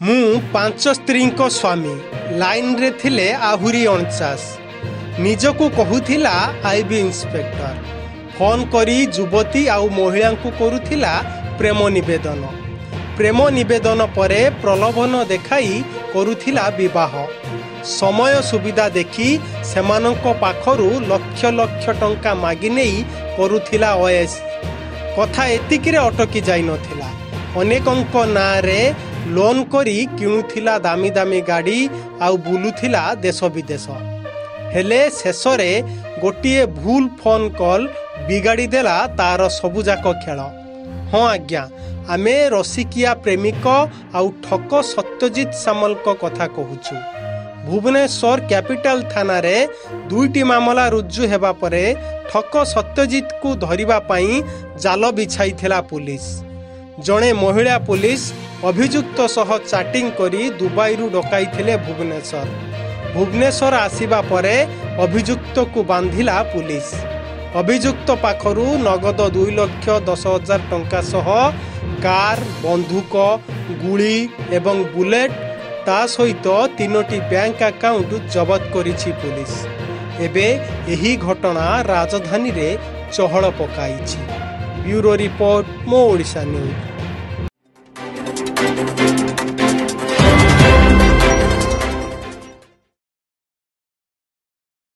मु 5 स्त्री स्वामी लाइन रे थिले आहुरी 49 निजको कहूथिला आईबी इंस्पेक्टर फोन करी युवती आउ महिला को करुथिला प्रेम निवेदन परे प्रलोभन देखाई करुथिला विवाह समय सुविधा देखि सेमानंको पाखरु लक्ष लक्ष टंका मागी नेई करुथिला ओएस कथा एतिकिरे अटकी जाई नथिला अनेकंको नारे लोन करी किणुथिला दामी दामी गाड़ी आउ बुलुथिला देश विदेश हेले शेषरे गोटिए भूल फोन कॉल बिगाड़ी देला तार सबुजाक खेल। हाँ आज्ञा आमे रसिकिया प्रेमिक आउ ठक सत्यजित सामल को कथा कहूछु। भुवनेश्वर कैपिटल थाना रे 2टी मामला रुजु हेबा परे ठक सत्यजित को धरिबा पई जाल बिछाईथिला पुलिस। जणे महिला पुलिस अभियुक्त सह चैटिंग करी दुबई रु डकाईथिले भुवनेश्वर आसीबा परे अभियुक्त को बांधिला पुलिस। अभियुक्त पाखरु नगद 2,10,000 टंका सह कार बंधुक गुली एवं बुलेट ता सहित 3टी बैंक अकाउंट जबत करिछि पुलिस। एबे एही घटना राजधानी रे चहल पकाइछि। ब्यूरो रिपोर्ट मो ओडिशा न्यूज।